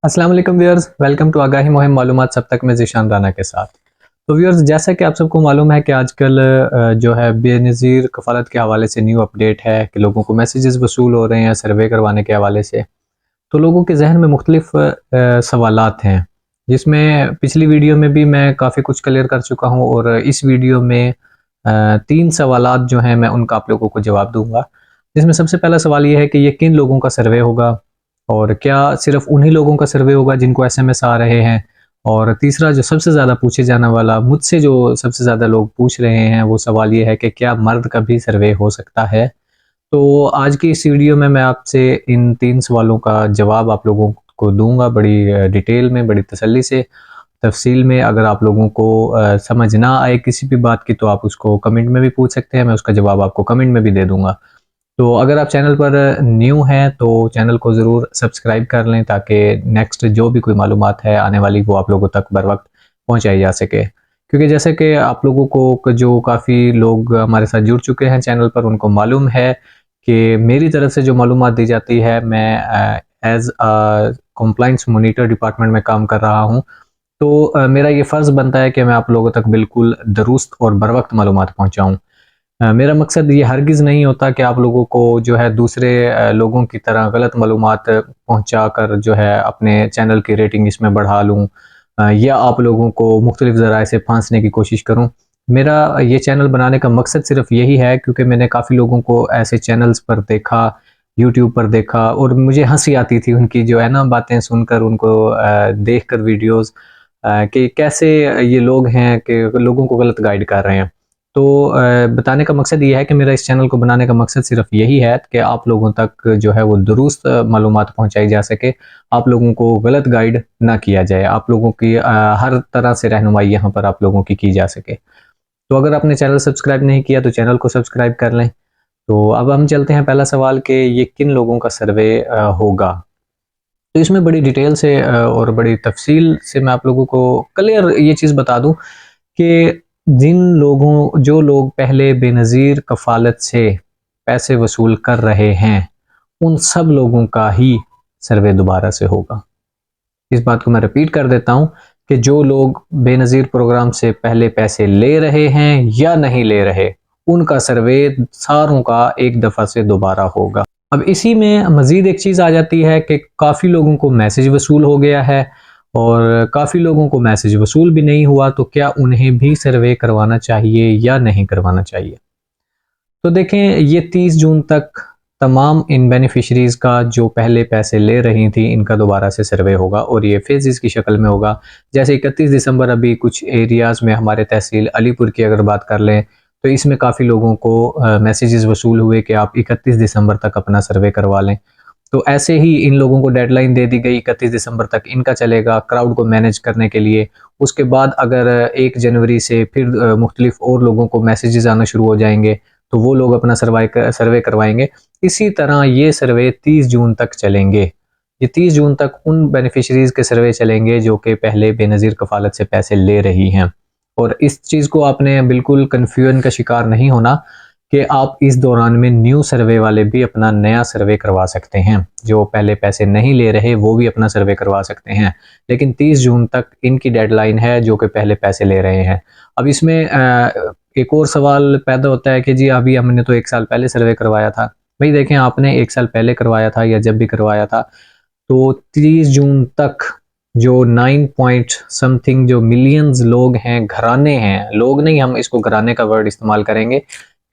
अस्सलाम वालेकुम viewers, welcome to आगाही मुहिम मालूमात सब तक में ज़ीशान राना के साथ। तो व्यूअर्स, जैसा कि आप सबको मालूम है कि आजकल जो है बेनज़ीर कफ़ालत के हवाले से न्यू अपडेट है कि लोगों को मैसेजेस वसूल हो रहे हैं सर्वे करवाने के हवाले से। तो लोगों के ज़हन में मुख्तलिफ सवालात हैं, जिसमें पिछली वीडियो में भी मैं काफ़ी कुछ क्लियर कर चुका हूँ और इस वीडियो में 3 सवालात जो हैं मैं उनका आप लोगों को जवाब दूँगा। जिसमें सबसे पहला सवाल ये है कि ये किन लोगों का सर्वे होगा? और क्या सिर्फ़ उन्हीं लोगों का सर्वे होगा जिनको एसएमएस आ रहे हैं? और तीसरा जो सबसे ज़्यादा पूछे जाने वाला, मुझसे जो सबसे ज़्यादा लोग पूछ रहे हैं, वो सवाल ये है कि क्या मर्द का भी सर्वे हो सकता है? तो आज की इस वीडियो में मैं आपसे इन 3 सवालों का जवाब आप लोगों को दूँगा बड़ी डिटेल में, बड़ी तसल्ली से, तफ़सील में। अगर आप लोगों को समझ ना आए किसी भी बात की तो आप उसको कमेंट में भी पूछ सकते हैं, मैं उसका जवाब आपको कमेंट में भी दे दूँगा। तो अगर आप चैनल पर न्यू हैं तो चैनल को ज़रूर सब्सक्राइब कर लें ताकि नेक्स्ट जो भी कोई मालूमात है आने वाली वो आप लोगों तक बर वक्त पहुँचाई जा सके। क्योंकि जैसे कि आप लोगों को जो काफ़ी लोग हमारे साथ जुड़ चुके हैं चैनल पर, उनको मालूम है कि मेरी तरफ से जो मालूमात दी जाती है, मैं एज़ कंप्लायंस मॉनिटर डिपार्टमेंट में काम कर रहा हूँ। तो मेरा ये फ़र्ज़ बनता है कि मैं आप लोगों तक बिल्कुल दुरुस्त और बर वक्त मालूमात पहुँचाऊँ। मेरा मकसद ये हरगिज़ नहीं होता कि आप लोगों को जो है दूसरे लोगों की तरह गलत मालूमात पहुँचाकर जो है अपने चैनल की रेटिंग इसमें बढ़ा लूँ, या आप लोगों को मुख्तलिफ ज़राए से फांसने की कोशिश करूँ। मेरा ये चैनल बनाने का मकसद सिर्फ़ यही है, क्योंकि मैंने काफ़ी लोगों को ऐसे चैनल्स पर देखा, यूट्यूब पर देखा और मुझे हँसी आती थी उनकी जो है ना बातें सुनकर, उनको देखकर वीडियोज़, कि कैसे ये लोग हैं कि लोगों को गलत गाइड कर रहे हैं। तो बताने का मकसद ये है कि मेरा इस चैनल को बनाने का मकसद सिर्फ़ यही है कि आप लोगों तक जो है वो दुरुस्त मालूमात पहुँचाई जा सके, आप लोगों को गलत गाइड ना किया जाए, आप लोगों की हर तरह से रहनुमाई यहाँ पर आप लोगों की जा सके। तो अगर आपने चैनल सब्सक्राइब नहीं किया तो चैनल को सब्सक्राइब कर लें। तो अब हम चलते हैं पहला सवाल कि ये किन लोगों का सर्वे होगा। तो इसमें बड़ी डिटेल से और बड़ी तफ़सील से मैं आप लोगों को क्लियर ये चीज़ बता दूँ कि जो लोग पहले बेनज़ीर कफ़ालत से पैसे वसूल कर रहे हैं, उन सब लोगों का ही सर्वे दोबारा से होगा। इस बात को मैं रिपीट कर देता हूँ कि जो लोग बेनज़ीर प्रोग्राम से पहले पैसे ले रहे हैं या नहीं ले रहे, उनका सर्वे सारों का एक दफ़ा से दोबारा होगा। अब इसी में मज़ीद एक चीज़ आ जाती है कि काफ़ी लोगों को मैसेज वसूल हो गया है और काफ़ी लोगों को मैसेज वसूल भी नहीं हुआ, तो क्या उन्हें भी सर्वे करवाना चाहिए या नहीं करवाना चाहिए? तो देखें, ये 30 जून तक तमाम इन बेनिफिशरीज़ का जो पहले पैसे ले रही थी, इनका दोबारा से सर्वे होगा और ये फ़ेज़ेज़ की शक्ल में होगा। जैसे 31 दिसंबर अभी कुछ एरियाज़ में हमारे तहसील अलीपुर की अगर बात कर लें, तो इसमें काफ़ी लोगों को मैसेजेस वसूल हुए कि आप 31 दिसंबर तक अपना सर्वे करवा लें। तो ऐसे ही इन लोगों को डेडलाइन दे दी गई, 31 दिसंबर तक इनका चलेगा क्राउड को मैनेज करने के लिए। उसके बाद अगर 1 जनवरी से फिर मुख्तलिफ और लोगों को मैसेजेस आना शुरू हो जाएँगे, तो वो लोग अपना सर्वे करवाएँगे। इसी तरह ये सर्वे 30 जून तक चलेंगे। ये 30 जून तक उन बेनिफिशरीज़ के सर्वे चलेंगे जो कि पहले बेनज़ीर कफ़ालत से पैसे ले रही हैं। और इस चीज़ को आपने बिल्कुल कन्फ्यूजन का शिकार नहीं होना कि आप इस दौरान में न्यू सर्वे वाले भी अपना नया सर्वे करवा सकते हैं। जो पहले पैसे नहीं ले रहे वो भी अपना सर्वे करवा सकते हैं। लेकिन 30 जून तक इनकी डेडलाइन है जो कि पहले पैसे ले रहे हैं। अब इसमें एक और सवाल पैदा होता है कि जी अभी हमने तो 1 साल पहले सर्वे करवाया था। भई देखें, आपने 1 साल पहले करवाया था या जब भी करवाया था, तो 30 जून तक जो 9 पॉइंट समथिंग जो मिलियंस लोग हैं, घराने हैं, लोग नहीं, हम इसको घराने का वर्ड इस्तेमाल करेंगे,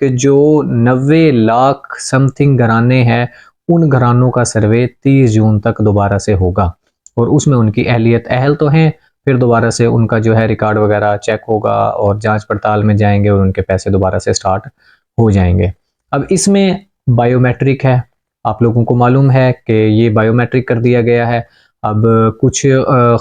कि जो 90 लाख समथिंग घराने हैं, उन घरानों का सर्वे 30 जून तक दोबारा से होगा और उसमें उनकी अहलियत अहल तो हैं, फिर दोबारा से उनका जो है रिकॉर्ड वगैरह चेक होगा और जांच पड़ताल में जाएंगे और उनके पैसे दोबारा से स्टार्ट हो जाएंगे। अब इसमें बायोमेट्रिक है, आप लोगों को मालूम है कि ये बायोमेट्रिक कर दिया गया है। अब कुछ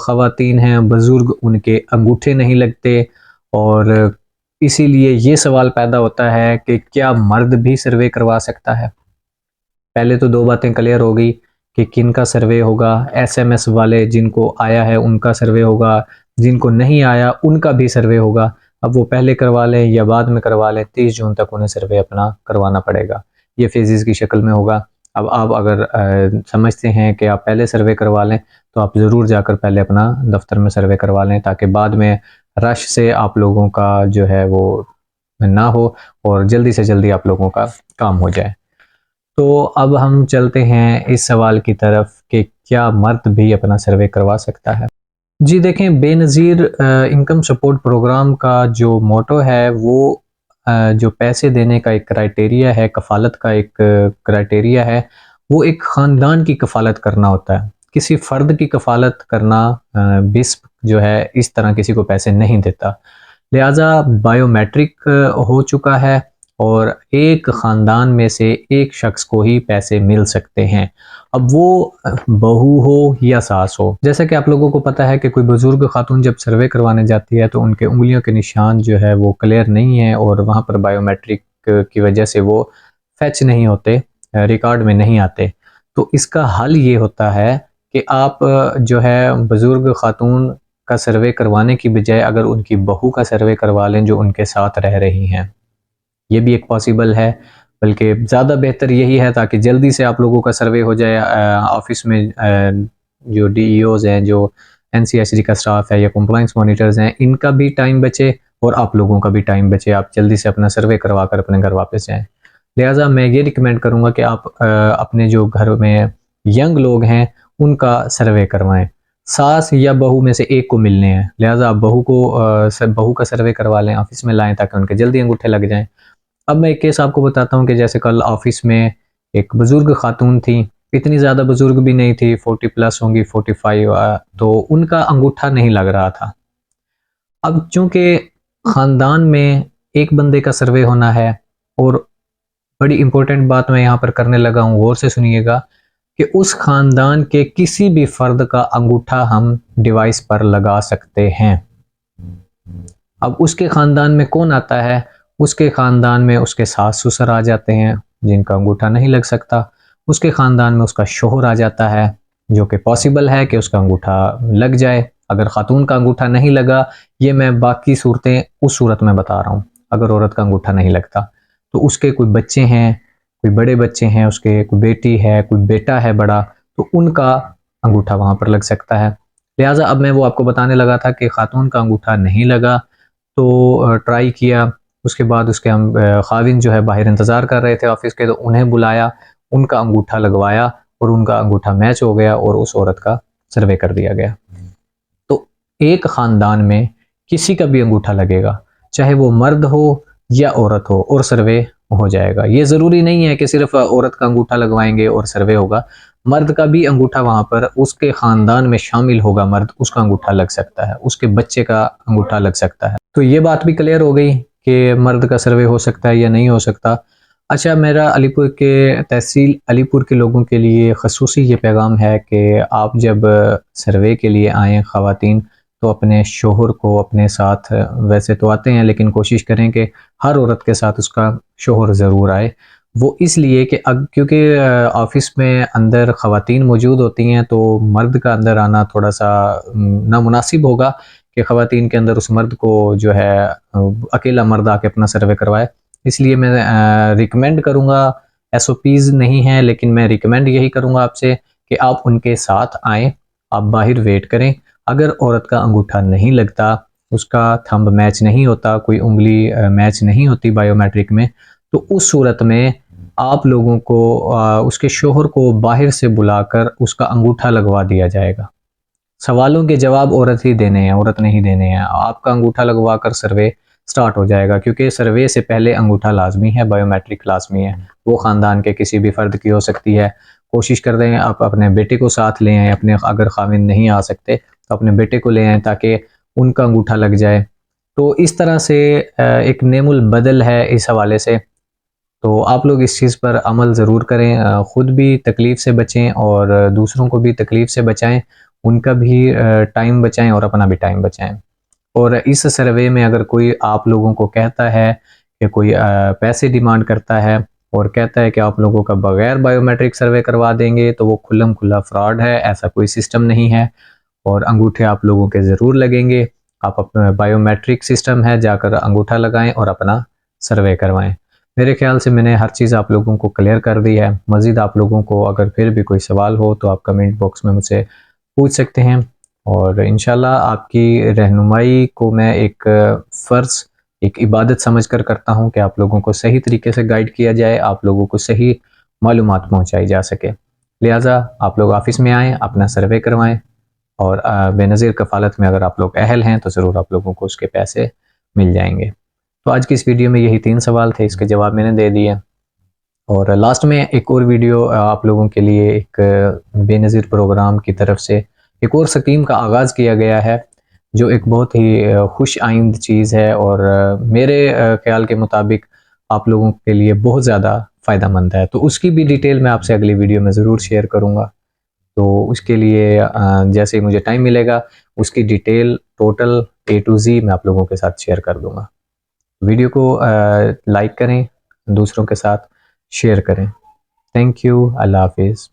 ख़वातीन हैं बुज़ुर्ग, उनके अंगूठे नहीं लगते और इसीलिए ये सवाल पैदा होता है कि क्या मर्द भी सर्वे करवा सकता है? पहले तो 2 बातें क्लियर हो गई कि किनका सर्वे होगा। एसएमएस वाले जिनको आया है उनका सर्वे होगा, जिनको नहीं आया उनका भी सर्वे होगा। अब वो पहले करवा लें या बाद में करवा लें, 30 जून तक उन्हें सर्वे अपना करवाना पड़ेगा। ये फ़ेज़ेज़ की शक्ल में होगा। अब आप अगर समझते हैं कि आप पहले सर्वे करवा लें तो आप ज़रूर जाकर पहले अपना दफ्तर में सर्वे करवा लें, ताकि बाद में रश से आप लोगों का जो है वो ना हो और जल्दी से जल्दी आप लोगों का काम हो जाए। तो अब हम चलते हैं इस सवाल की तरफ कि क्या मर्द भी अपना सर्वे करवा सकता है। जी देखें, बेनज़ीर इनकम सपोर्ट प्रोग्राम का जो मोटो है वो जो पैसे देने का एक क्राइटेरिया है, कफ़ालत का एक क्राइटेरिया है, वो एक ख़ानदान की कफ़ालत करना होता है। किसी फ़र्द की कफ़ालत करना बिस्प जो है इस तरह किसी को पैसे नहीं देता। लिहाजा बायोमेट्रिक हो चुका है और एक ख़ानदान में से एक शख्स को ही पैसे मिल सकते हैं। अब वो बहू हो या सास हो। जैसा कि आप लोगों को पता है कि कोई बुज़ुर्ग ख़ातून जब सर्वे करवाने जाती है तो उनके उँगलियों के निशान जो है वो क्लियर नहीं है और वहाँ पर बायोमेट्रिक की वजह से वो फ़ेच नहीं होते, रिकॉर्ड में नहीं आते। तो इसका हल ये होता है कि आप जो है बुज़ुर्ग ख़ातून का सर्वे करवाने की बजाय अगर उनकी बहू का सर्वे करवा लें जो उनके साथ रह रही हैं। ये भी एक पॉसिबल है, बल्कि ज़्यादा बेहतर यही है ताकि जल्दी से आप लोगों का सर्वे हो जाए। ऑफ़िस में जो डीईओज़ हैं, जो एनसीएचडी का स्टाफ है या कंप्लायंस मॉनिटर्स हैं, इनका भी टाइम बचे और आप लोगों का भी टाइम बचे। आप जल्दी से अपना सर्वे करवा कर अपने घर वापस जाएँ। लिहाजा मैं ये रिकमेंड करूँगा कि आप अपने जो घर में यंग लोग हैं, उनका सर्वे करवाएँ। सास या बहू में से एक को मिलने हैं, लिहाजा आप बहू का सर्वे करवा लें, ऑफ़िस में लाएँ ताकि उनके जल्दी अंगूठे लग जाएँ। अब मैं एक केस आपको बताता हूँ कि जैसे कल ऑफ़िस में एक बुज़ुर्ग ख़ातून थी, इतनी ज़्यादा बुज़ुर्ग भी नहीं थी, 40 प्लस होंगी, 45 तो उनका अंगूठा नहीं लग रहा था। अब चूँकि ख़ानदान में एक बंदे का सर्वे होना है और बड़ी इम्पोर्टेंट बात मैं यहाँ पर करने लगा हूँ, गौर से सुनिएगा कि उस ख़ानदान के किसी भी फ़र्द का अंगूठा हम डिवाइस पर लगा सकते हैं। अब उसके ख़ानदान में कौन आता है? उसके ख़ानदान में उसके सास-ससुर आ जाते हैं, जिनका अंगूठा नहीं लग सकता। उसके ख़ानदान में उसका शौहर आ जाता है, जो कि पॉसिबल है कि उसका अंगूठा लग जाए। अगर ख़ातून का अंगूठा नहीं लगा, ये मैं बाकी सूरतें उस सूरत में बता रहा हूँ, अगर औरत का अंगूठा नहीं लगता। तो उसके कोई बच्चे हैं, कोई बड़े बच्चे हैं उसके, कोई बेटी है, कोई बेटा है बड़ा, तो उनका अंगूठा वहाँ पर लग सकता है। लिहाजा अब मैं वो आपको बताने लगा था कि ख़ातून का अंगूठा नहीं लगा, तो ट्राई किया। उसके बाद उसके हम ख़ाविन जो है बाहर इंतज़ार कर रहे थे ऑफ़िस के, तो उन्हें बुलाया, उनका अंगूठा लगवाया और उनका अंगूठा मैच हो गया और उस औरत का सर्वे कर दिया गया। तो एक ख़ानदान में किसी का भी अंगूठा लगेगा, चाहे वो मर्द हो या औरत हो, और सर्वे हो जाएगा। ये ज़रूरी नहीं है कि सिर्फ़ औरत का अंगूठा लगवाएँगे और सर्वे होगा। मर्द का भी अंगूठा वहाँ पर उसके ख़ानदान में शामिल होगा मर्द, उसका अंगूठा लग सकता है, उसके बच्चे का अंगूठा लग सकता है। तो ये बात भी क्लियर हो गई कि मर्द का सर्वे हो सकता है या नहीं हो सकता। अच्छा, मेरा अलीपुर के तहसील अलीपुर के लोगों के लिए ख़ुसूसी ये पैगाम है कि आप जब सर्वे के लिए आएँ ख़वातीन, तो अपने शौहर को अपने साथ, वैसे तो आते हैं लेकिन कोशिश करें कि हर औरत के साथ उसका शौहर ज़रूर आए। वो इसलिए कि क्योंकि ऑफ़िस में अंदर ख़वातीन मौजूद होती हैं, तो मर्द का अंदर आना थोड़ा-सा नामुनासिब होगा कि ख़वातीन के अंदर उस मर्द को जो है अकेला मर्द आके अपना सर्वे करवाए। इसलिए मैं रिकमेंड करूँगा, एसओपीज़ नहीं है लेकिन मैं रिकमेंड यही करूँगा आपसे कि आप उनके साथ आएँ, आप बाहर वेट करें। अगर औरत का अंगूठा नहीं लगता, उसका थंब मैच नहीं होता, कोई उँगली मैच नहीं होती बायोमेट्रिक में, तो उस सूरत में आप लोगों को उसके शौहर को बाहर से बुलाकर उसका अंगूठा लगवा दिया जाएगा। सवालों के जवाब औरत ही देने हैं, औरत नहीं देने हैं। आपका अंगूठा लगवा कर सर्वे स्टार्ट हो जाएगा, क्योंकि सर्वे से पहले अंगूठा लाज़मी है, बायोमेट्रिक लाज़मी है। वो ख़ानदान के किसी भी फ़र्द की हो सकती है। कोशिश कर रहे हैं आप अपने बेटे को साथ ले आएँ, अपने अगर ख़ाविन नहीं आ सकते तो अपने बेटे को ले आएँ ताकि उनका अंगूठा लग जाए। तो इस तरह से एक नेमुल बदल है इस हवाले से। तो आप लोग इस चीज़ पर अमल ज़रूर करें, ख़ुद भी तकलीफ़ से बचें और दूसरों को भी तकलीफ़ से बचाएँ, उनका भी टाइम बचाएँ और अपना भी टाइम बचाएँ। और इस सर्वे में अगर कोई आप लोगों को कहता है कि कोई पैसे डिमांड करता है और कहता है कि आप लोगों का बग़ैर बायोमेट्रिक सर्वे करवा देंगे, तो वो खुल्लम-खुल्ला फ्रॉड है, ऐसा कोई सिस्टम नहीं है और अंगूठे आप लोगों के ज़रूर लगेंगे। आप अपना बायोमेट्रिक सिस्टम है, जाकर अंगूठा लगाएँ और अपना सर्वे करवाएँ। मेरे ख्याल से मैंने हर चीज़ आप लोगों को क्लियर कर दी है। मज़ीद आप लोगों को अगर फिर भी कोई सवाल हो तो आप कमेंट बॉक्स में मुझसे पूछ सकते हैं, और इंशाल्लाह आपकी रहनुमाई को मैं एक फ़र्ज़, एक इबादत समझ कर करता हूँ कि आप लोगों को सही तरीके से गाइड किया जाए, आप लोगों को सही मालूमात पहुँचाई जा सके। लिहाजा आप लोग ऑफ़िस में आएँ, अपना सर्वे करवाएँ, और बेनज़ीर कफ़ालत में अगर आप लोग अहल हैं तो ज़रूर आप लोगों को उसके पैसे मिल जाएंगे। तो आज की इस वीडियो में यही 3 सवाल थे, इसके जवाब मैंने दे दिए। और लास्ट में एक और वीडियो आप लोगों के लिए एक बेनज़ीर प्रोग्राम की तरफ से एक और स्कीम का आगाज़ किया गया है, जो एक बहुत ही खुश आइंद चीज़ है, और मेरे ख़्याल के मुताबिक आप लोगों के लिए बहुत ज़्यादा फ़ायदेमंद है। तो उसकी भी डिटेल मैं आपसे अगली वीडियो में ज़रूर शेयर करूँगा। तो उसके लिए जैसे ही मुझे टाइम मिलेगा, उसकी डिटेल टोटल ए टू ज़ी मैं आप लोगों के साथ शेयर कर दूँगा। वीडियो को लाइक करें, दूसरों के साथ शेयर करें। Thank you. अल्लाह हाफ़िज़।